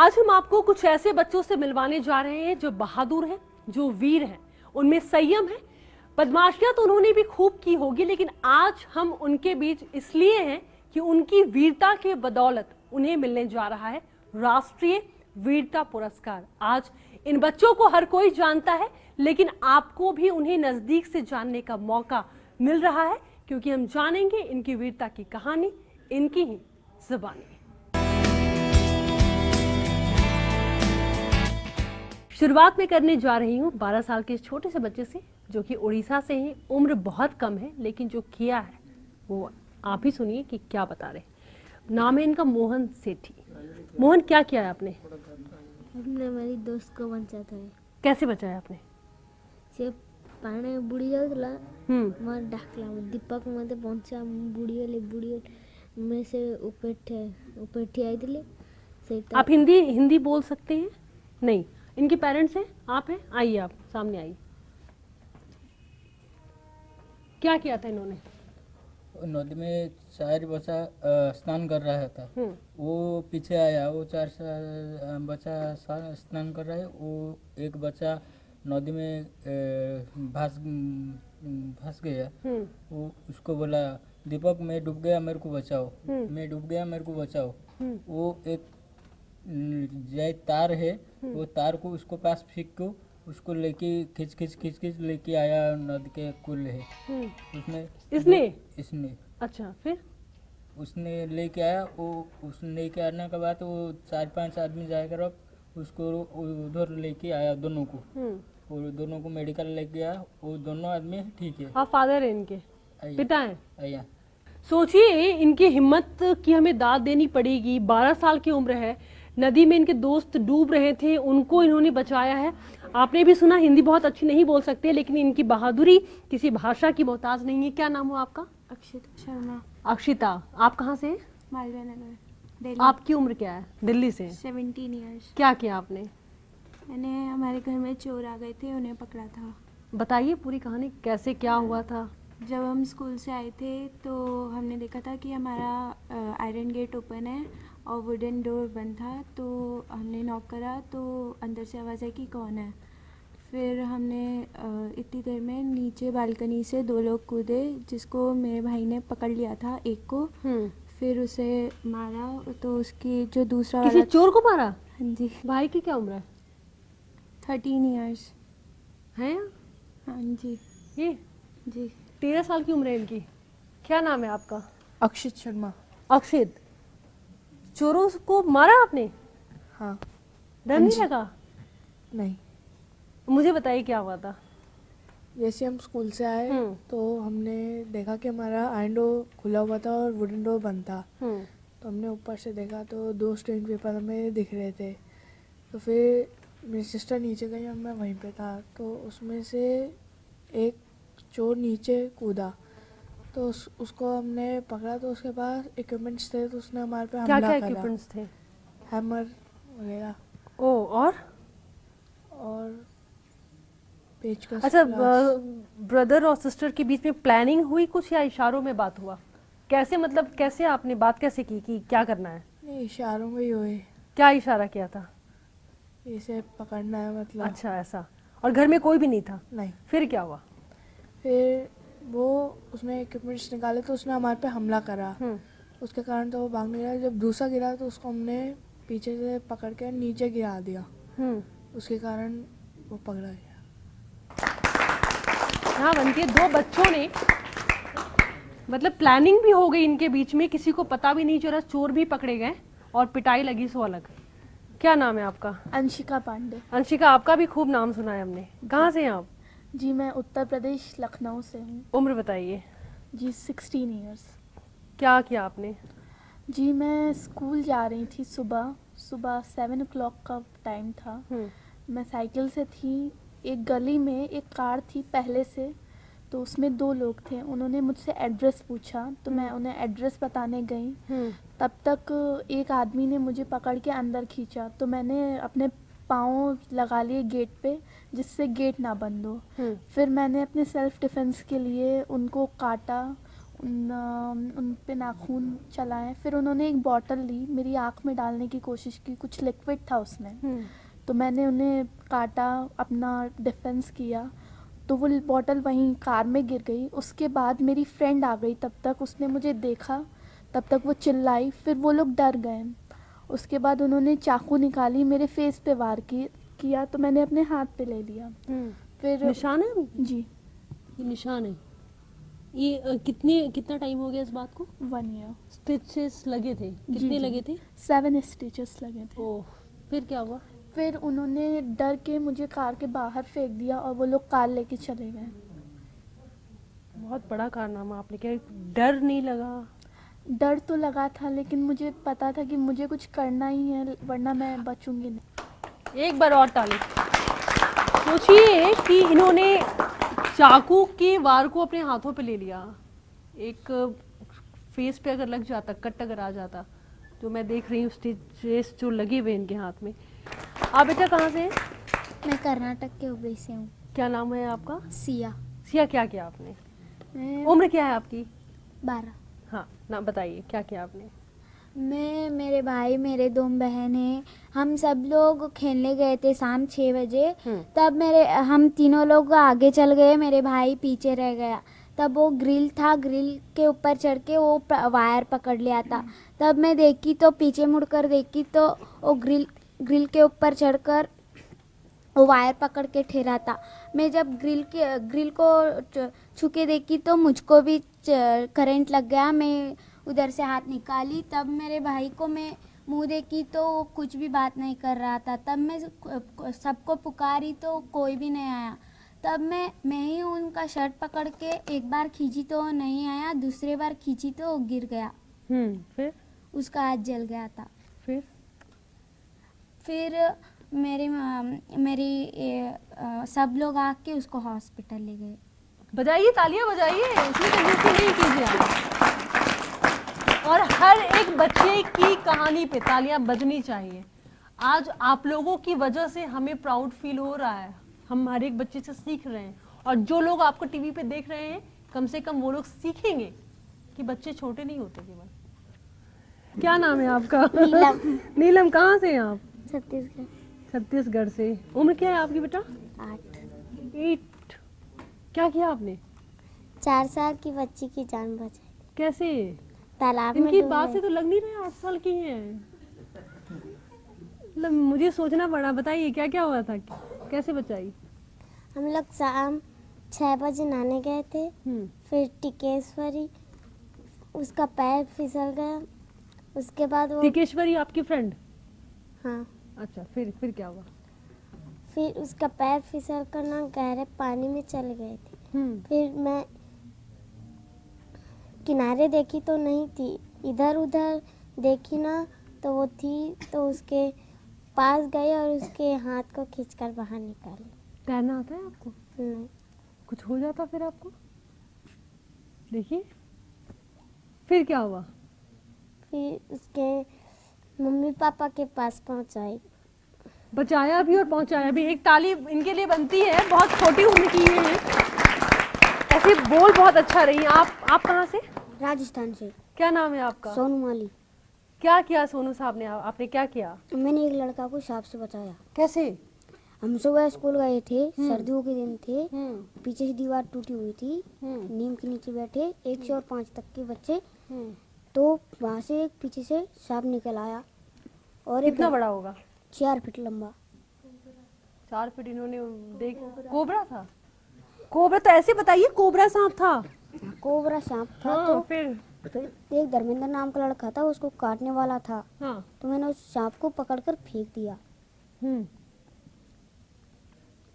आज हम आपको कुछ ऐसे बच्चों से मिलवाने जा रहे हैं जो बहादुर हैं, जो वीर हैं, उनमें संयम है। बदमाशियां तो उन्होंने भी खूब की होगी, लेकिन आज हम उनके बीच इसलिए हैं कि उनकी वीरता के बदौलत उन्हें मिलने जा रहा है राष्ट्रीय वीरता पुरस्कार। आज इन बच्चों को हर कोई जानता है, लेकिन आपको भी उन्हें नजदीक से जानने का मौका मिल रहा है, क्योंकि हम जानेंगे इनकी वीरता की कहानी इनकी ही जुबानी। शुरुआत में करने जा रही हूँ 12 साल के छोटे से बच्चे से, जो कि उड़ीसा से हैं। उम्र बहुत कम है, लेकिन जो किया है वो आप ही सुनिए कि क्या बता रहे हैं। नाम है इनका मोहन सेठी। मोहन, क्या किया है आपने? हमने हमारी दोस्त को बचाया था। कैसे बचाया आपने? से पानी बुड़ी जाउला मार डाकला दीपक मते पहुंचा बुड़ी में से उपेठी आई दिले से। आप हिंदी बोल सकते हैं? नहीं, इनके पेरेंट्स हैं, आप हैं, आइए, आप सामने आइए। क्या किया था इन्होंने? नदी में 4 बच्चा स्नान कर रहा था। वो पीछे आया, वो 4 बच्चा स्नान कर रहा है। वो एक बच्चा नदी में फंस गया। वो उसको बोला, दीपक मैं डूब गया, मेरे को बचाओ। मैं डूब गया, मेरे को बचाओ। वो एक जय तार है, वो तार को उसको पास फेंक को उसको लेके खींच लेके आया। नदी के कुल है इसने अच्छा, फिर उसने लेके आया। वो उसने लेके आने के बाद वो 4-5 आदमी जाकर उसको उधर लेके आया दोनों को। और दोनों को मेडिकल लेके गया। वो दोनों आदमी ठीक है। आप फादर है इनके, पिता है? आया। सोचिए, इनकी हिम्मत की हमें दाद देनी पड़ेगी। 12 साल की उम्र है, नदी में इनके दोस्त डूब रहे थे, उनको इन्होंने बचाया है। आपने भी सुना, हिंदी बहुत अच्छी नहीं बोल सकते, लेकिन इनकी बहादुरी किसी भाषा की मोहताज नहीं है। क्या नाम हो आपका? अक्षिता शर्मा। अक्षिता, आप कहाँ से? मालवीय नगर, दिल्ली। आपकी उम्र क्या है? दिल्ली से। 17 इयर्स। क्या किया आपने? मैंने हमारे घर में चोर आ गए थे, उन्हें पकड़ा था। बताइए पूरी कहानी, कैसे क्या हुआ था? जब हम स्कूल से आए थे तो हमने देखा था कि हमारा आयरन गेट ओपन है और वुडन डोर बंद था। तो हमने नॉक करा तो अंदर से आवाज़ आई कि कौन है। फिर हमने इतनी देर में नीचे बालकनी से 2 लोग कूदे, जिसको मेरे भाई ने पकड़ लिया था, एक को। फिर उसे मारा तो उसकी जो दूसरा किसी वाला चोर को मारा? हाँ जी। भाई की क्या उम्र है? 13 इयर्स है। हाँ जी। ये जी 13 साल की उम्र है इनकी। क्या नाम है आपका? अक्षित शर्मा। अक्षित, चोरों को मारा आपने? हाँ। डर नहीं लगा? नहीं। मुझे बताइए क्या हुआ था। जैसे हम स्कूल से आए तो हमने देखा कि हमारा आयरन डोर खुला हुआ था और वुडन डोर बंद था। तो हमने ऊपर से देखा तो 2 स्टेन पेपर हमें दिख रहे थे। तो फिर मेरी सिस्टर नीचे गई और मैं वहीं पे था। तो उसमें से एक चोर नीचे कूदा, तो उसको हमने पकड़ा। तो उसके पास इक्विपमेंट्स थे, तो उसने हमारे पे हमला करा। क्या इक्विपमेंट्स थे? हैमर वगैरह। ओ, और पेचकस। अच्छा, ब्रदर और सिस्टर के बीच में प्लानिंग हुई कुछ, या इशारों में बात हुआ? कैसे, मतलब कैसे आपने बात कैसे की कि क्या करना है? नहीं, इशारों में ही हुए। क्या इशारा किया था? इसे पकड़ना है मतलब। अच्छा, ऐसा। और घर में कोई भी नहीं था? नहीं। फिर क्या हुआ? फिर वो उसने इक्विपमेंट्स निकाले तो उसने हमारे पे हमला करा। उसके कारण तो वो भाग नहीं रहा। जब दूसरा गिरा तो उसको हमने पीछे से पकड़ के नीचे गिरा दिया। उसके कारण वो पकड़ा गया। हाँ बनती है। 2 बच्चों ने, मतलब प्लानिंग भी हो गई इनके बीच में, किसी को पता भी नहीं चला, चोर भी पकड़े गए और पिटाई लगी सो अलग। क्या नाम है आपका? अंशिका पांडे। अंशिका, आपका भी खूब नाम सुना है हमने। कहाँ से हैं आप? जी मैं उत्तर प्रदेश लखनऊ से हूँ। उम्र बताइए। जी 16 इयर्स। क्या किया आपने? जी मैं स्कूल जा रही थी, सुबह 7 o'clock का टाइम था। मैं साइकिल से थी, एक गली में एक कार थी पहले से, तो उसमें 2 लोग थे। उन्होंने मुझसे एड्रेस पूछा तो मैं उन्हें एड्रेस बताने गई। तब तक एक आदमी ने मुझे पकड़ के अंदर खींचा, तो मैंने अपने पाँव लगा लिए गेट पे, जिससे गेट ना बंद हो। फिर मैंने अपने सेल्फ डिफेंस के लिए उनको काटा, उन पे नाखून चलाए। फिर उन्होंने एक बॉटल ली, मेरी आँख में डालने की कोशिश की, कुछ लिक्विड था उसमें। तो मैंने उन्हें काटा, अपना डिफेंस किया, तो वो बॉटल वहीं कार में गिर गई। उसके बाद मेरी फ्रेंड आ गई, तब तक उसने मुझे देखा, तब तक वो चिल्लाई, फिर वो लोग डर गए। उसके बाद उन्होंने चाकू निकाली, मेरे फेस पे वार किया, तो मैंने अपने हाथ पे ले लिया। फिर निशान है जी, ये निशान है। ये कितना टाइम हो गया इस बात को? 1 ईयर। स्टिचेस लगे थे? जी, कितने जी। लगे थे? 7 स्टिचेस लगे थे। ओह, फिर क्या हुआ? फिर उन्होंने डर के मुझे कार के बाहर फेंक दिया और वो लोग कार लेके चले गए। बहुत बड़ा कारनामा आपने किया। डर नहीं लगा? डर तो लगा था, लेकिन मुझे पता था कि मुझे कुछ करना ही है, वरना मैं बचूंगी नहीं। एक बार और ताली। सोचिए कि इन्होंने चाकू के वार को अपने हाथों पे ले लिया। एक फेस पे अगर लग जाता, कट अगर आ जाता, तो मैं देख रही हूँ स्टिचेस जो लगे हुए इनके हाथ में। आप बेटा कहाँ से हैं? मैं कर्नाटक के हुबली से हूँ। क्या नाम है आपका? सिया। सिया, क्या किया आपने? मैं उम्र क्या है आपकी? 12। हाँ ना, बताइए क्या किया आपने? मैं, मेरे भाई, मेरे 2 बहन हैं, हम सब लोग खेलने गए थे शाम 6 बजे। तब हम तीनों लोग आगे चल गए, मेरे भाई पीछे रह गया। तब वो ग्रिल था, ग्रिल के ऊपर चढ़ के वो वायर पकड़ लिया था। तब मैं देखी तो पीछे मुड़कर देखी तो वो ग्रिल के ऊपर चढ़कर वो वायर पकड़ के ठहरा था। मैं जब ग्रिल को छू के देखी तो मुझको भी करंट लग गया। मैं उधर से हाथ निकाली, तब मेरे भाई को मैं मुंह देखी तो वो कुछ भी बात नहीं कर रहा था। तब मैं सबको पुकारी तो कोई भी नहीं आया। तब मैं ही उनका शर्ट पकड़ के एक बार खींची तो वो नहीं आया, दूसरे बार खींची तो वो गिर गया। फिर? उसका हाथ जल गया था। फिर मेरी सब लोग आके उसको हॉस्पिटल ले गए। बजाइए, तालियां बजाइए, इसमें कंजूसी नहीं कीजिए आप। और हर एक बच्चे की कहानी पे तालियां बजनी चाहिए। आज आप लोगों की वजह से हमें प्राउड फील हो रहा है। हम हर एक बच्चे से सीख रहे हैं, और जो लोग आपको टीवी पे देख रहे हैं, कम से कम वो लोग सीखेंगे कि बच्चे छोटे नहीं होते केवल। क्या नाम है आपका? नीलम। नीलम, कहाँ से हैं आप? छत्तीसगढ़। छत्तीसगढ़ से। उम्र क्या है आपकी बेटा? 8। क्या किया आपने? 4 साल की बच्ची की जान बचाई। कैसे? तालाब में इनकी डूब बात गए। से तो लग नहीं रहा 8 साल की हैं। मतलब मुझे सोचना पड़ा। बताइए क्या क्या हुआ था, कैसे बचाई? हम लोग शाम 6 बजे नहाने गए थे। फिर टिकेश्वरी, उसका पैर फिसल गया। उसके बाद वो, टिकेश्वरी आपकी फ्रेंड? हाँ, अच्छा, फिर क्या हुआ? फिर उसका पैर फिसल कर ना गहरे पानी में चले गए थे। फिर मैं किनारे देखी तो नहीं थी, इधर उधर देखी ना तो वो थी, तो उसके पास गई और उसके हाथ को खींचकर बाहर निकाली। तैरना आता है आपको? नहीं। कुछ हो जाता फिर आपको? देखिए फिर क्या हुआ? फिर उसके मम्मी पापा के पास पहुंचाई। बचाया भी और पहुंचाया भी। एक ताली इनके लिए बनती है। बहुत छोटी उम्र की ये है, ऐसे बोल बहुत अच्छा रही। आप कहाँ से? राजस्थान से। क्या नाम है आपका? सोनू माली। क्या किया सोनू साहब ने? आपने क्या किया? मैंने एक लड़का को सांप से बचाया। कैसे? हम सुबह स्कूल गए थे, सर्दियों के दिन थे, पीछे से दीवार टूटी हुई थी, नीम के नीचे बैठे 1 से और 5 तक के बच्चे, तो वहाँ से एक पीछे से सांप निकल आया। और कितना बड़ा होगा? 4 फीट लंबा। 4 फीट। इन्होंने देख, कोबरा था? कोबरा तो ऐसे बताइए, कोबरा सांप था? कोबरा सांप था। हाँ, तो फिर एक धर्मेंद्र नाम का लड़का था, उसको काटने वाला था। हाँ। तो मैंने उस सांप को पकड़कर फेंक दिया।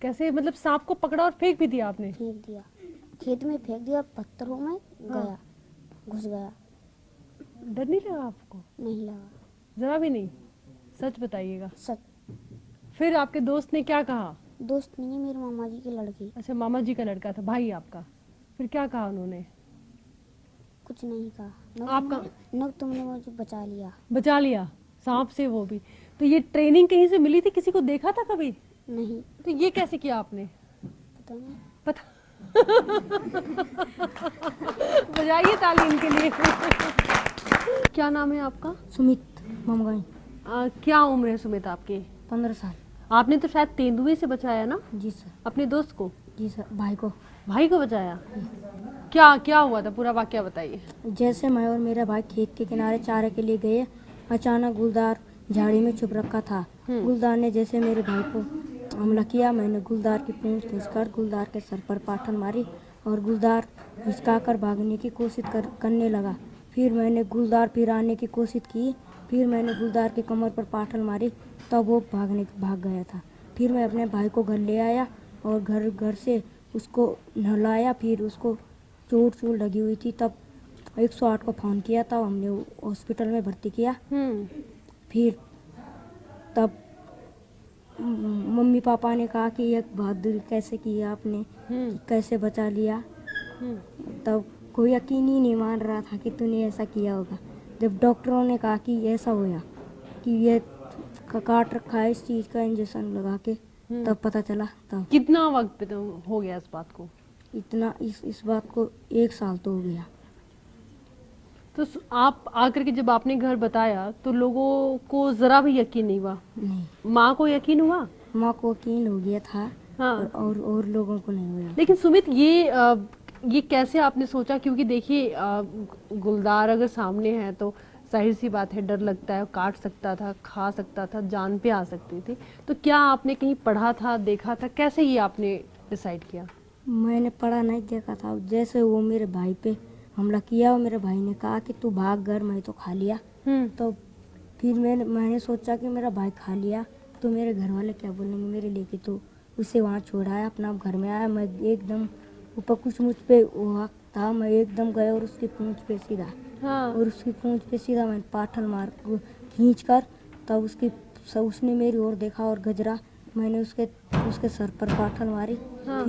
कैसे? मतलब सांप को पकड़ा और फेंक भी दिया आपने? फेंक दिया, खेत में फेंक दिया, पत्थरों में गया, घुस गया। डर नहीं लगा आपको? नहीं लगा। जरा भी नहीं? सच बताइएगा। सच। फिर आपके दोस्त ने क्या कहा? दोस्त नहीं है, मेरे मामा जी की लड़की। अच्छा, मामा जी का लड़का था, भाई आपका। फिर क्या कहा उन्होंने? कुछ नहीं कहा। आपका? न तुमने मुझे बचा लिया। बचा लिया सांप से, वो भी? तो ये ट्रेनिंग कहीं से मिली थी? किसी को देखा था कभी? नहीं। तो ये कैसे किया आपने? पता नहीं। पता बजाइए ताली इनके लिए। क्या नाम है आपका? सुमित ममगाई। क्या उम्र है सुमित आपकी? 15 साल। आपने तो शायद तेंदुए से बचाया ना जी सर। अपने दोस्त को? जी सर, भाई को। भाई को बचाया? क्या क्या हुआ था, पूरा वाकया बताइए। जैसे मैं और मेरा भाई खेत के किनारे चारे के लिए गए, अचानक गुलदार झाड़ी में छुप रखा था। गुलदार ने जैसे मेरे भाई को हमला किया, मैंने गुलदार की पूंछ खींचकर गुलदार के सर पर पाठन मारी और गुलदार हिचकाकर भागने की कोशिश करने लगा। फिर मैंने गुलदार पिराने की कोशिश की, फिर मैंने गुलदार की कमर पर पाठन मारी, तब वो भाग गया था। फिर मैं अपने भाई को घर ले आया और घर से उसको नहलाया, फिर उसको चोट लगी हुई थी, तब 108 को फ़ोन किया, तब हमने हॉस्पिटल में भर्ती किया। फिर तब मम्मी पापा ने कहा कि ये बहादुरी कैसे किया आपने, कैसे बचा लिया। तब कोई यकीन ही नहीं मान रहा था कि तूने ऐसा किया होगा। जब डॉक्टरों ने कहा कि ऐसा हुआ कि ये काट रखा है इस चीज़ का इंजेक्शन लगा के, तब पता चला। तब कितना वक्त हो गया इस बात को? इतना इस बात को 1 साल तो हो गया। तो आप आकर के जब आपने घर बताया तो लोगों को जरा भी यकीन नहीं हुआ? नहीं। माँ को यकीन हुआ? माँ को यकीन हो गया था। हाँ। और लोगों को नहीं हुआ। लेकिन सुमित ये कैसे आपने सोचा? क्योंकि देखिए गुलदार अगर सामने है तो जाहिर सी बात है, डर लगता है, काट सकता था, खा सकता था, जान पे आ सकती थी। तो क्या आपने कहीं पढ़ा था, देखा था, कैसे ये आपने डिसाइड किया? मैंने पढ़ा नहीं, देखा था। जैसे वो मेरे भाई पे हमला किया और मेरे भाई ने कहा कि तू भाग घर, मैं तो खा लिया। तो फिर मैंने सोचा कि मेरा भाई खा लिया तो मेरे घर वाले क्या बोलेंगे मेरे लिए, कि तो उसे वहाँ छोड़ाया, अपना घर में आया। मैं एकदम ऊपर कुछ मुझ पे हुआ था, मैं एकदम गया और उसकी पूंछ पे सीधा। हाँ। और उसकी पूंछ पे सीधा मैंने पाठन मार खींच कर, तब उसने मेरी ओर देखा और गजरा, मैंने उसके सर पर पाठन मारी। हाँ।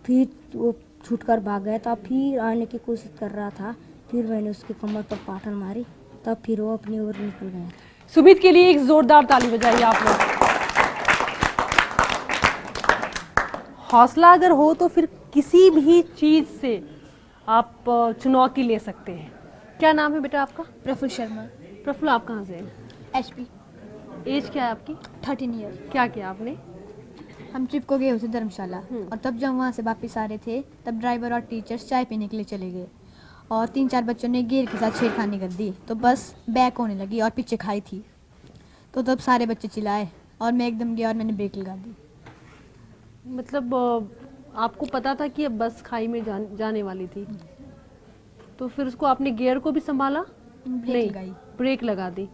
फिर वो छूट कर भाग गया था। फिर आने की कोशिश कर रहा था, फिर मैंने उसकी कमर पर पाठन मारी, तब फिर वो अपनी ओर निकल गया। सुमित के लिए एक जोरदार ताली बजाइए आप लोग। हौसला अगर हो तो फिर किसी भी चीज से आप चुनौती ले सकते हैं। क्या नाम है बेटा आपका? प्रफुल्ल शर्मा। प्रफुल्ल, आप कहाँ से हैं? HP। एज क्या है आपकी? 13 ईयर। क्या किया आपने? हम ट्रिप को गए हुए थे धर्मशाला, और तब जब वहाँ से वापस आ रहे थे तब ड्राइवर और टीचर्स चाय पीने के लिए चले गए और 3-4 बच्चों ने गियर के साथ छेड़खानी कर दी, तो बस बैक होने लगी और पीछे खाई थी। तो तब सारे बच्चे चिल्लाए और मैं एकदम गया और मैंने ब्रेक लगा दी। मतलब आपको पता था कि अब बस खाई में जाने वाली थी, तो फिर उसको आपने गियर को भी संभाला? ब्रेक लगाई। ब्रेक लगा दी।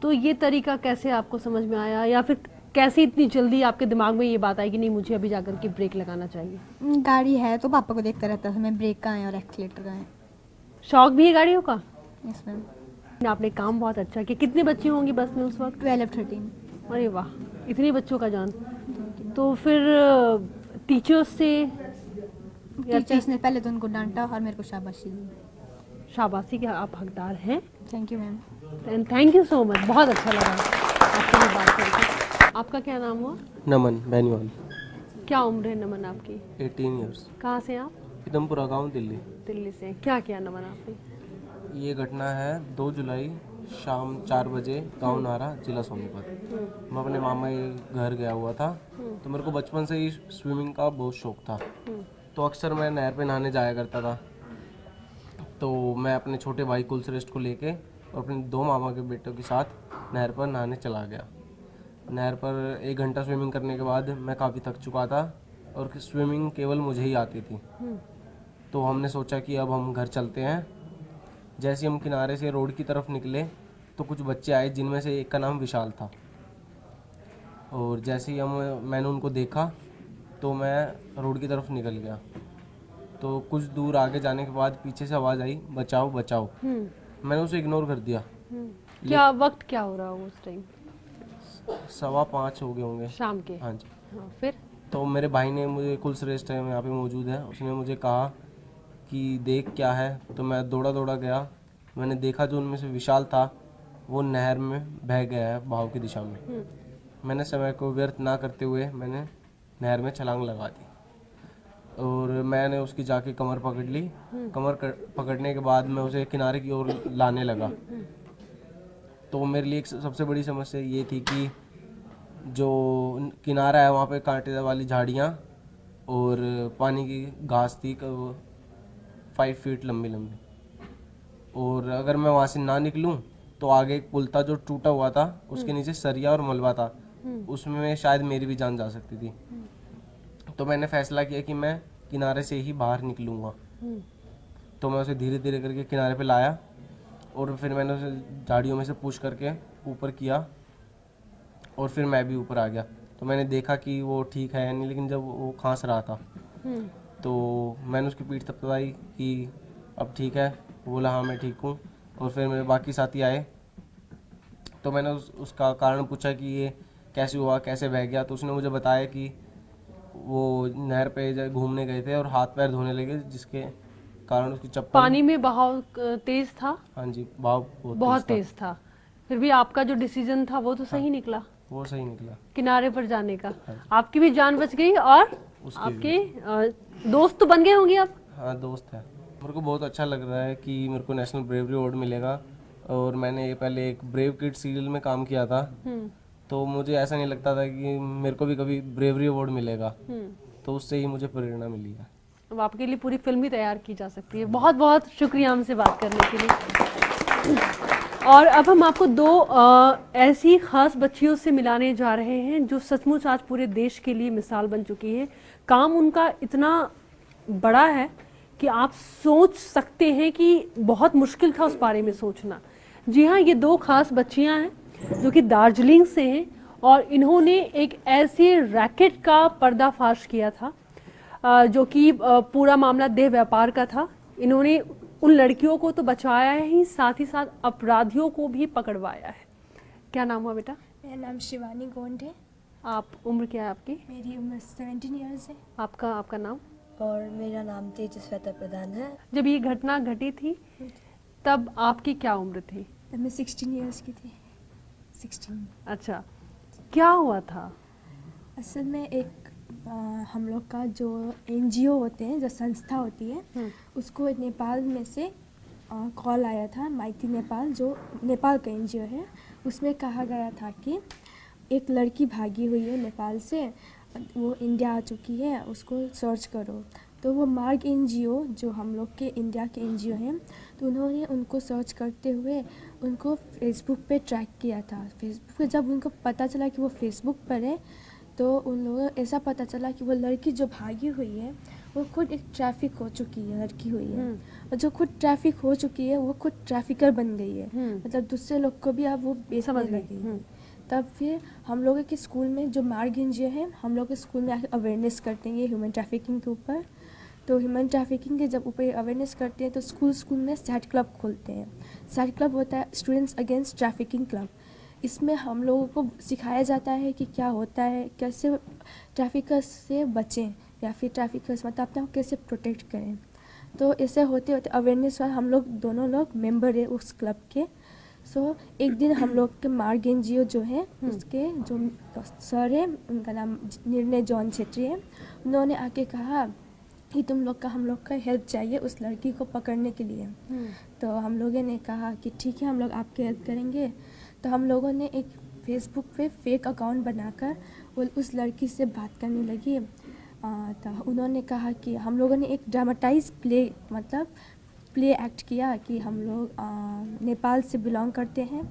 तो ये तरीका कैसे आपको समझ में आया, या फिर कैसे इतनी जल्दी आपके दिमाग में ये बात आई कि नहीं मुझे अभी जाकर के ब्रेक लगाना चाहिए? गाड़ी है तो पापा को देखता रहता था मैं, ब्रेक कहाँ है और एक्सीलेटर कहाँ है। शौक भी है गाड़ियों का? Yes ma'am. आपने काम बहुत अच्छा किया। कितने बच्चे होंगे बस में उस वक्त? 12-13। अरे वाह, इतने बच्चों का जान। तो फिर टीचर्स ने पहले तो उनको डांटा और मेरे को शाबाशी दी। शाबाशी के आप हकदार हैं। Thank you ma'am. And thank you so much, बहुत अच्छा लगा आपसे भी बात करके। आपका क्या नाम हुआ? नमन बैनीवाल। क्या उम्र है नमन आपकी? 18 ईयर्स। कहाँ से आप? पीतमपुरा गांव, दिल्ली। दिल्ली से। क्या किया नमन आपने? ये घटना है 2 जुलाई शाम 4 बजे, गांव नारा, जिला सोनीपत। मैं अपने मामा के घर गया हुआ था, तो मेरे को बचपन से ही स्विमिंग का बहुत शौक था, तो अक्सर मैं नहर पे नहाने जाया करता था। तो मैं अपने छोटे भाई कुलश्रेष्ठ को लेके और अपने 2 मामा के बेटों के साथ नहर पर नहाने चला गया। नहर पर 1 घंटा स्विमिंग करने के बाद मैं काफ़ी थक चुका था और स्विमिंग केवल मुझे ही आती थी। तो हमने सोचा कि अब हम घर चलते हैं। जैसे हम किनारे से रोड की तरफ निकले तो कुछ बच्चे आए, जिनमें से एक का नाम विशाल था, और जैसे ही मैंने उनको देखा तो मैं रोड की तरफ निकल गया। तो कुछ दूर आगे जाने के बाद पीछे से आवाज़ आई, बचाओ बचाओ। मैंने उसे इग्नोर कर दिया। क्या वक्त क्या हो रहा हो उस टाइम? 5:15 हो गए होंगे शाम के। हाँ जी। हाँ, फिर? तो मेरे भाई ने मुझे, कुलश्रेष्ठ है यहाँ पे मौजूद है, उसने मुझे कहा कि देख क्या है। तो मैं दौड़ा गया। मैंने देखा जो उनमें से विशाल था वो नहर में बह गया है बहाव की दिशा में। मैंने समय को व्यर्थ ना करते हुए मैंने नहर में छलांग लगा दी। और मैंने उसकी जाके कमर पकड़ ली। पकड़ने के बाद मैं उसे किनारे की ओर लाने लगा। तो मेरे लिए एक सबसे बड़ी समस्या ये थी कि जो किनारा है वहाँ पे कांटे वाली झाड़ियाँ और पानी की घास थी 5 फीट लंबी लंबी, और अगर मैं वहाँ से ना निकलूँ तो आगे एक पुल था जो टूटा हुआ था, उसके नीचे सरिया और मलबा था, उसमें शायद मेरी भी जान जा सकती थी। तो मैंने फैसला किया कि मैं किनारे से ही बाहर निकलूँगा। तो मैं उसे धीरे धीरे करके किनारे पे लाया और फिर मैंने उसे झाड़ियों में से पुश करके ऊपर किया और फिर मैं भी ऊपर आ गया। तो मैंने देखा कि वो ठीक है या नहीं, लेकिन जब वो खांस रहा था तो मैंने उसकी पीठ थपथपाई कि अब ठीक है। वो बोला हाँ मैं ठीक हूँ। और फिर मेरे बाकी साथी आए तो मैंने उसका कारण पूछा कि ये कैसे हुआ, कैसे बह गया। तो उसने मुझे बताया कि वो नहर पे घूमने गए थे और हाथ पैर धोने लगे, जिसके कारण उसकी चप्पल। पानी में बहाव तेज था? हाँ जी, बहाव बहुत तेज था। फिर भी आपका जो डिसीजन था वो तो सही निकला? वो सही निकला, किनारे पर जाने का। आपकी भी जान बच गई और आपके दोस्त तो बन गए होंगे आप? हाँ, दोस्त है। मेरे को बहुत अच्छा लग रहा है कि मेरे को नेशनल ब्रेवरी अवार्ड मिलेगा। और मैंने पहले एक ब्रेव किड सीरियल में काम किया था, तो मुझे ऐसा नहीं लगता था कि मेरे को भी कभी ब्रेवरी अवार्ड मिलेगा। तो उससे ही मुझे प्रेरणा मिली है। अब आपके लिए पूरी फिल्म भी तैयार की जा सकती है। बहुत बहुत शुक्रिया हमसे बात करने के लिए। और अब हम आपको दो ऐसी खास बच्चियों से मिलाने जा रहे हैं जो सचमुच आज पूरे देश के लिए मिसाल बन चुकी है। काम उनका इतना बड़ा है कि आप सोच सकते हैं कि बहुत मुश्किल था उस बारे में सोचना। जी हाँ, ये दो खास बच्चियां हैं जो कि दार्जिलिंग से हैं और इन्होंने एक ऐसे रैकेट का पर्दाफाश किया था जो कि पूरा मामला देह व्यापार का था। इन्होंने उन लड़कियों को तो बचाया ही, साथ ही साथ अपराधियों को भी पकड़वाया है। क्या नाम हुआ बेटा? मेरा नाम शिवानी गोंड है। आप, उम्र क्या है आपकी? मेरी उम्र 17 इयर्स है। आपका नाम? और मेरा नाम तेजस्विता प्रधान है। जब ये घटना घटी थी तब आपकी क्या उम्र थी? तब मैं 16 इयर्स की थी। 16। अच्छा, क्या हुआ था? असल में एक हम लोग का जो NGO होते हैं, जो संस्था होती है, उसको नेपाल में से कॉल आया था। माइती नेपाल, जो नेपाल का NGO है, उसमें कहा गया था कि एक लड़की भागी हुई है नेपाल से, वो इंडिया आ चुकी है, उसको सर्च करो। तो वो मार्ग NGO, जो हम लोग के इंडिया के NGO हैं, तो उन्होंने उनको सर्च करते हुए उनको फेसबुक पे ट्रैक किया था। फेसबुक पे जब उनको पता चला कि वो फेसबुक पर है, तो उन लोगों को ऐसा पता चला कि वो लड़की जो भागी हुई है वो खुद एक ट्रैफिक हो चुकी है, लड़की हुई है। और जो खुद ट्रैफिक हो चुकी है वो खुद ट्रैफिकर बन गई है। मतलब दूसरे लोग को भी अब वो बेचने लगी है। तब फिर हम लोगों के स्कूल में जो मार्ग NGO है, हम लोग के स्कूल में अवेयरनेस करते हैं ये ह्यूमन ट्रैफिकिंग के ऊपर। तो ह्यूमन ट्रैफिकिंग के जब ऊपर अवेयरनेस करते हैं तो स्कूल में सैट क्लब खोलते हैं। सैट क्लब होता है स्टूडेंट्स अगेंस्ट ट्रैफिकिंग क्लब। इसमें हम लोगों को सिखाया जाता है कि क्या होता है, कैसे ट्रैफिकर्स से बचें, या फिर ट्रैफिकर्स मतलब अपने आप कैसे प्रोटेक्ट करें। तो ऐसे होते होते अवेयरनेस वाला हम लोग दोनों लोग मेंबर है उस क्लब के। सो एक दिन हम लोग के मार्ग NGO जो है उसके जो सर है, उनका नाम निर्णय जॉन छेत्री है, उन्होंने आके कहा कि तुम लोग का हम लोग का हेल्प चाहिए उस लड़की को पकड़ने के लिए। तो हम लोगों ने कहा कि ठीक है, हम लोग आपकी हेल्प करेंगे। तो हम लोगों ने एक फेसबुक पे फेक अकाउंट बनाकर वो उस लड़की से बात करने लगी। तो उन्होंने कहा कि हम लोगों ने एक ड्रामाटाइज प्ले एक्ट किया कि हम लोग नेपाल से बिलोंग करते हैं,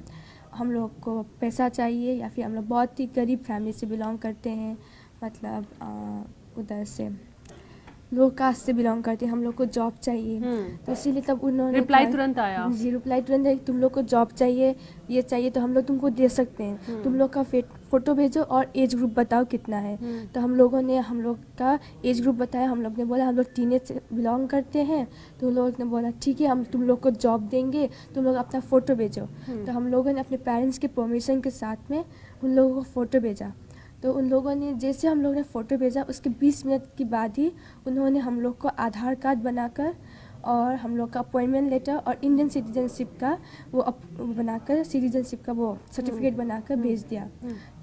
हम लोग को पैसा चाहिए, या फिर हम लोग बहुत ही गरीब फैमिली से बिलोंग करते हैं, मतलब उधर से लो कास्ट से बिलोंग करते हैं, हम लोग को जॉब चाहिए। तो इसीलिए तब उन्होंने रिप्लाई तुरंत आया। जी, रिप्लाई तुरंत है, तुम लोग को जॉब चाहिए, ये चाहिए, तो हम लोग तुमको दे सकते हैं, तुम लोग का फ़ोटो भेजो और एज ग्रुप बताओ कितना है। तो हम लोगों ने हम लोग का एज ग्रुप बताया। हम लोग ने बोला हम लोग टीनेज से बिलोंग करते हैं। तो उन लोगों ने बोला ठीक है, हम तुम लोग को जॉब देंगे, तुम लोग अपना फ़ोटो भेजो। तो हम लोगों ने अपने पेरेंट्स के परमिशन के साथ में उन लोगों को फ़ोटो भेजा। तो उन लोगों ने जैसे हम लोग ने फ़ोटो भेजा, उसके 20 मिनट के बाद ही उन्होंने हम लोग को आधार कार्ड बनाकर और हम लोग का अपॉइंटमेंट लेटर और इंडियन सिटीजनशिप का वो बनाकर सिटीजनशिप का वो सर्टिफिकेट बनाकर भेज दिया।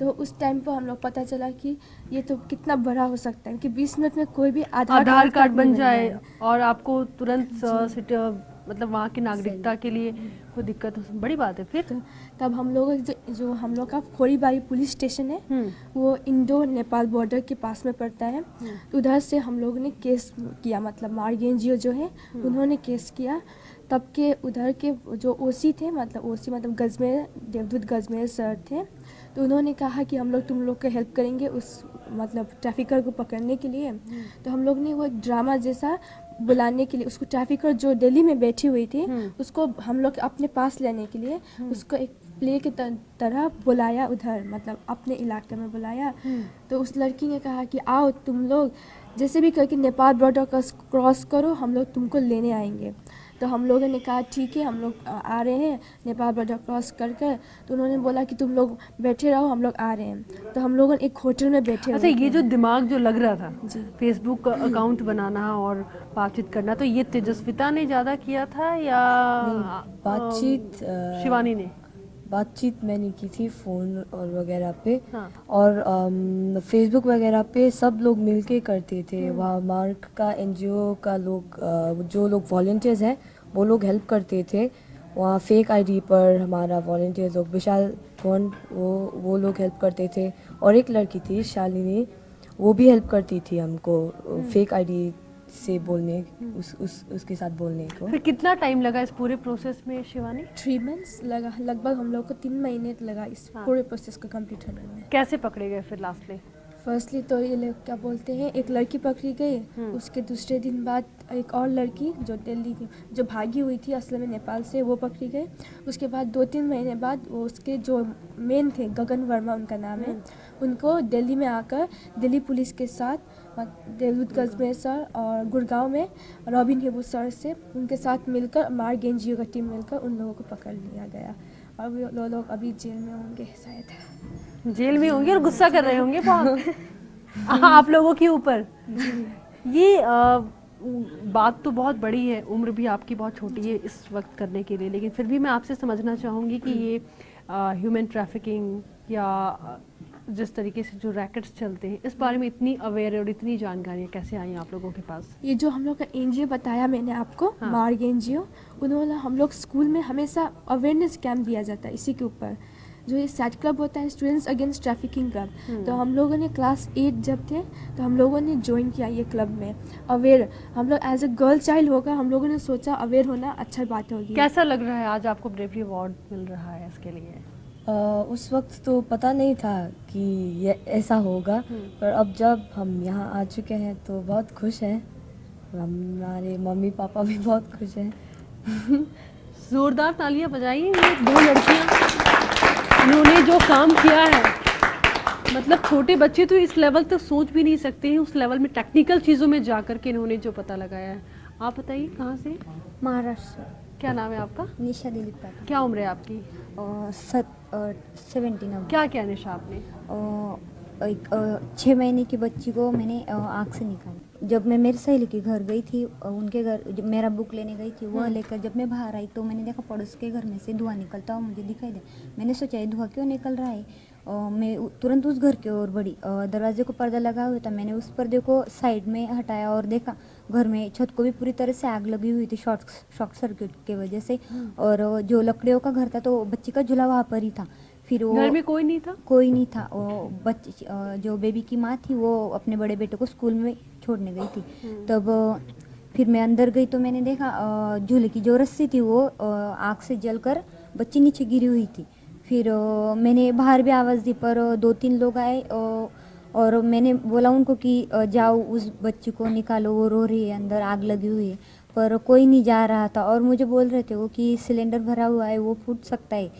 तो उस टाइम पर हम लोग पता चला कि ये तो कितना बड़ा हो सकता है कि 20 मिनट में कोई भी आधार कार्ड बन नहीं जाए जाएगा। और आपको तुरंत मतलब वहाँ की नागरिकता के लिए कोई दिक्कत हो, बड़ी बात है। फिर तब हम लोग जो हम लोग का खोरीबारी पुलिस स्टेशन है वो इंडो नेपाल बॉर्डर के पास में पड़ता है। तो उधर से हम लोगों ने केस किया, मतलब मार्ग एनजीओ जो है उन्होंने केस किया। तब के उधर के जो ओसी थे, मतलब ओसी मतलब गजमेर, देवदूत गजमेर सर थे, तो उन्होंने कहा कि हम लोग तुम लोग का हेल्प करेंगे उस मतलब ट्रैफिकर को पकड़ने के लिए। तो हम लोग ने वो एक ड्रामा जैसा बुलाने के लिए उसको, ट्रैफिकर जो दिल्ली में बैठी हुई थी उसको हम लोग अपने पास लेने के लिए उसको एक प्ले की तरह बुलाया उधर, मतलब अपने इलाके में बुलाया। तो उस लड़की ने कहा कि आओ तुम लोग जैसे भी करके नेपाल बॉर्डर का क्रॉस करो, हम लोग तुमको लेने आएंगे। तो हम लोगों ने कहा ठीक है, हम लोग आ रहे हैं नेपाल बॉर्डर क्रॉस कर कर। तो उन्होंने बोला कि तुम लोग बैठे रहो, हम लोग आ रहे हैं। तो हम लोग एक होटल में बैठे। अच्छा, ये जो दिमाग जो लग रहा था फेसबुक अकाउंट बनाना और बातचीत करना, तो ये तेजस्विता ने ज़्यादा किया था या बातचीत शिवानी ने? बातचीत मैंने की थी फ़ोन और वगैरह पे। और फेसबुक वगैरह पे सब लोग मिलके करते थे। वहाँ मार्क का एनजीओ का लोग जो लोग वॉलंटियर्स हैं वो लोग हेल्प करते थे। वहाँ फेक आईडी पर हमारा वॉलंटियर्स लोग, विशाल कौन वो लोग हेल्प करते थे। और एक लड़की थी शालिनी, वो भी हेल्प करती थी हमको फेक आईडी से बोलने, उसके साथ बोलने को। फिर कितना टाइम लगा इस पूरे प्रोसेस में शिवानी? 3 मंथ्स लगा, लगभग हम लोग को 3 महीने लगा इस पूरे प्रोसेस को कंप्लीट होने में। कैसे पकड़े गए फिर लास्टली? फर्स्टली तो ये लोग क्या बोलते हैं, एक लड़की पकड़ी गई, उसके दूसरे दिन बाद एक और लड़की जो दिल्ली की जो भागी हुई थी असल में नेपाल से, वो पकड़ी गई। उसके बाद 2-3 महीने बाद वो उसके जो मेन थे, गगन वर्मा उनका नाम है, उनको दिल्ली में आकर दिल्ली पुलिस के साथ देवदूत गजमेर सर और गुड़गांव में रॉबिन हिबू सर से उनके साथ मिलकर मार्ग एनजीओ का टीम मिलकर उन लोगों को पकड़ लिया गया। और वो लोग अभी जेल में होंगे शायद। जेल में होंगे और गुस्सा कर रहे होंगे बहुत आप लोगों के ऊपर। ये बात तो बहुत बड़ी है, उम्र भी आपकी बहुत छोटी है इस वक्त करने के लिए, लेकिन फिर भी मैं आपसे समझना चाहूँगी कि ये ह्यूमन ट्रैफिकिंग या जिस तरीके से जो रैकेट्स चलते हैं, इस बारे में इतनी अवेयर और इतनी जानकारियाँ कैसे आई आप लोगों के पास? ये जो हम लोग का एनजीओ बताया मैंने आपको, मार्ग एनजीओ, उन्होंने हम लोग स्कूल में हमेशा अवेयरनेस कैंप दिया जाता है इसी के ऊपर। जो ये सैट क्लब होता है, स्टूडेंट्स अगेंस्ट ट्रैफिकिंग क्लब, तो हम लोगों ने क्लास 8 जब थे तो हम लोगों ने ज्वाइन किया ये क्लब में। अवेयर हम लोग एज अ गर्ल चाइल्ड होगा, हम लोगों ने सोचा अवेयर होना अच्छा बात होगी। कैसा लग रहा है आज आपको ब्रेवरी अवार्ड मिल रहा है इसके लिए? उस वक्त तो पता नहीं था कि ये ऐसा होगा, पर अब जब हम यहाँ आ चुके हैं तो बहुत खुश हैं। हमारे मम्मी पापा भी बहुत खुश हैं। जोरदार तालियां बजाइए। ये 2 लड़कियां, इन्होंने जो काम किया है, मतलब छोटे बच्चे तो इस लेवल तक सोच भी नहीं सकते हैं, उस लेवल में टेक्निकल चीज़ों में जा कर के इन्होंने जो पता लगाया है। आप बताइए कहाँ से? महाराष्ट्र। क्या नाम है आपका? निशा दिलीप पाटिल। क्या उम्र है आपकी? 17। क्या क्या निशा आपने? एक 6 महीने की बच्ची को मैंने आँख से निकाला। जब मैं मेरी सहेली के घर गई थी, उनके घर जब मेरा बुक लेने गई थी, वह लेकर जब मैं बाहर आई तो मैंने देखा पड़ोस के घर में से धुआं निकलता हुआ मुझे दिखाई दे। मैंने सोचा ये धुआं क्यों निकल रहा है। मैं तुरंत उस घर की ओर बढ़ी। दरवाजे को पर्दा लगा हुआ था, मैंने उस पर्दे को साइड में हटाया और देखा घर में छत को भी पूरी तरह से आग लगी हुई थी शॉर्ट सर्किट की वजह से। और जो लकड़ियों का घर था तो बच्ची का झूला वहाँ पर ही था। फिर वो घर में कोई नहीं था? कोई नहीं था। वो बच्ची जो बेबी की माँ थी वो अपने बड़े बेटे को स्कूल में छोड़ने गई थी। तब फिर मैं अंदर गई तो मैंने देखा झूले की जो रस्सी थी वो आग से जलकर बच्ची नीचे गिरी हुई थी। फिर मैंने बाहर भी आवाज़ दी पर 2-3 लोग आए और मैंने बोला उनको कि जाओ उस बच्ची को निकालो, वो रो रही है, अंदर आग लगी हुई है, पर कोई नहीं जा रहा था। और मुझे बोल रहे थे वो कि सिलेंडर भरा हुआ है, वो फूट सकता है,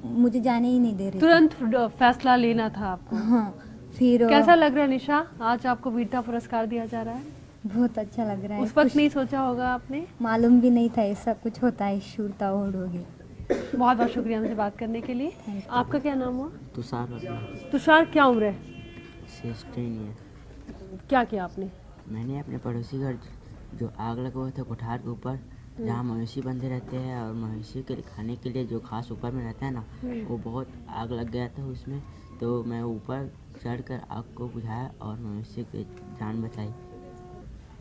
मुझे जाने ही नहीं दे रहे। तुरंत फैसला लेना था आपको। हाँ। फिर कैसा लग रहा है निशा, आज आपको वीरता पुरस्कार दिया जा रहा है? बहुत अच्छा लग रहा है। उस वक्त नहीं सोचा होगा आपने? मालूम भी नहीं था ऐसा कुछ होता है, शूरता अवार्ड होगी। बहुत बहुत शुक्रिया हमसे बात करने के लिए। आपका क्या नाम हुआ? तुषार। तुषार, क्या उम्र है? 16 ईयर। क्या किया आपने? मैंने अपने पड़ोसी घर जो आग लगा हुआ था कोठार के ऊपर, जहाँ मवेशी बंधे रहते हैं और मवेशी के लिए खाने के लिए जो घास ऊपर में रहता है ना, वो बहुत आग लग गया था उसमें। तो मैं ऊपर चढ़कर आग को बुझाया और मवेशी की जान बचाई।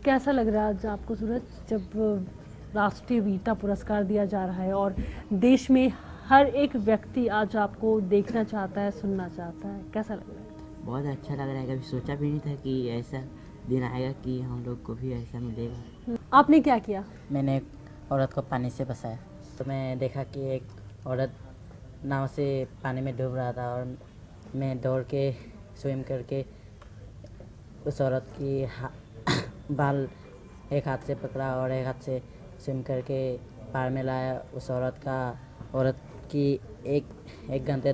कैसा लग रहा है आज आपको सूरज, जब राष्ट्रीय वीरता पुरस्कार दिया जा रहा है और देश में हर एक व्यक्ति आज आपको देखना चाहता है, सुनना चाहता है, कैसा लग रहा है? बहुत अच्छा लग रहा है। कभी सोचा भी नहीं था कि ऐसा दिन आएगा कि हम लोग को भी ऐसा मिलेगा। आपने क्या किया? मैंने एक औरत को पानी से बचाया। तो मैं देखा कि एक औरत नाव से पानी में डूब रहा था और मैं दौड़ के स्विम करके उस औरत की बाल एक हाथ से पकड़ा और एक हाथ से स्विम करके पार में लाया। उस औरत की एक घंटे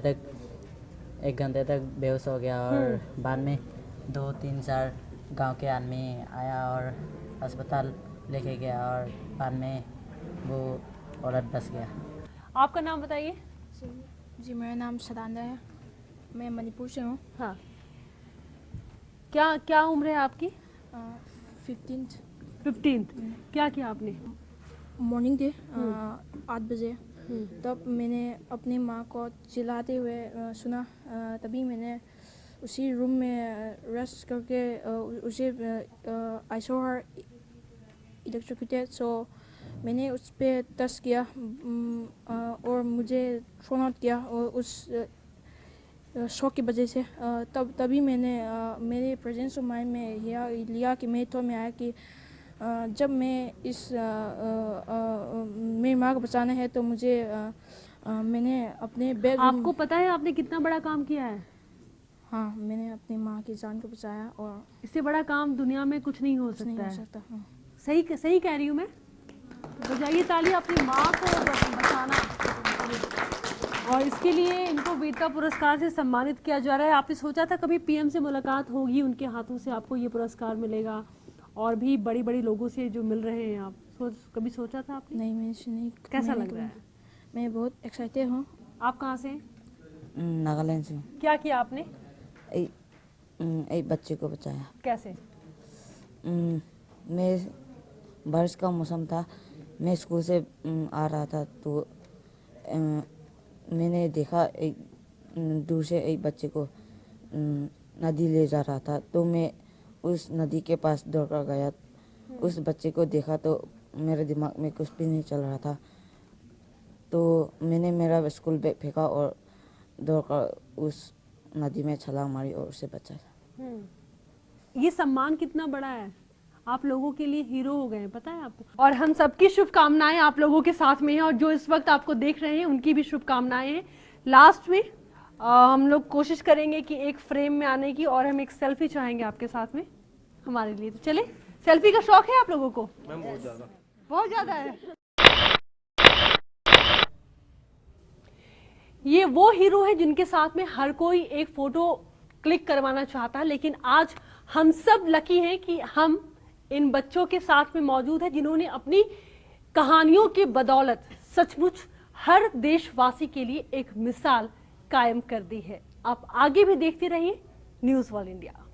तक बेहोश हो गया और बाद में 2-3-4 गांव के आदमी आया और अस्पताल लेके गया और बाद में वो औरत बच गया। आपका नाम बताइए। जी मेरा नाम सदानंद है, मैं मणिपुर से हूँ। हाँ, क्या उम्र है आपकी? 15th। क्या किया आपने? मॉर्निंग थे 8 बजे, तब मैंने अपनी माँ को चिल्लाते हुए सुना। तभी मैंने उसी रूम में रेस्ट करके उसे आई सॉ हर इलेक्ट्रोक्यूटेड, सो मैंने उस पर टच किया और मुझे थ्रोन आउट किया और उस शॉक की वजह से तभी मैंने मेरे प्रेजेंस ऑफ माइंड में लिया कि मेरे थॉट में आया कि जब मैं इस मेरी माँ को बचाना है तो मुझे मैंने अपने बेड। आपको पता है आपने कितना बड़ा काम किया है? हाँ, मैंने अपनी माँ की जान को बचाया और इससे बड़ा काम दुनिया में कुछ नहीं हो सकता है। सही कह रही हूँ मैं? बजाइए ताली अपनी माँ को बचाना, और इसके लिए इनको वीरता पुरस्कार से सम्मानित किया जा रहा है। आपने सोचा था कभी पीएम से मुलाकात होगी, उनके हाथों से आपको ये पुरस्कार मिलेगा और भी बड़ी लोगों से जो मिल रहे हैं, आप कभी सोचा था आपने? नहीं, मैंने नहीं। कैसा लग रहा है? मैं बहुत एक्साइटेड हूँ। आप कहाँ से? नागालैंड से। क्या किया आपने? एक बच्चे को बचाया। कैसे? मैं बारिश का मौसम था, मैं स्कूल से आ रहा था तो मैंने देखा एक दूर से एक बच्चे को नदी ले जा रहा था, तो मैं उस नदी के पास दौड़कर गया। उस बच्चे को देखा तो मेरे दिमाग में कुछ भी नहीं चल रहा था, तो मैंने मेरा स्कूल बैग फेंका और दौड़कर उस नदी में छलांग मारी और उसे बचाया। ये सम्मान कितना बड़ा है, आप लोगों के लिए हीरो हो गए, पता है आपको। और हम सबकी शुभकामनाएं आप लोगों के साथ में हैं, और जो इस वक्त आपको देख रहे हैं उनकी भी शुभकामनाएं हैं। लास्ट में हम लोग कोशिश करेंगे कि एक फ्रेम में आने की, और हम एक सेल्फी चाहेंगे आपके साथ में हमारे लिए। तो चले, सेल्फी का शौक है आप लोगों को? बहुत ज्यादा है। ये वो हीरो है जिनके साथ में हर कोई एक फोटो क्लिक करवाना चाहता है, लेकिन आज हम सब लकी हैं कि हम इन बच्चों के साथ में मौजूद है जिन्होंने अपनी कहानियों के बदौलत सचमुच हर देशवासी के लिए एक मिसाल कायम कर दी है। आप आगे भी देखते रहिए न्यूज़ वर्ल्ड इंडिया।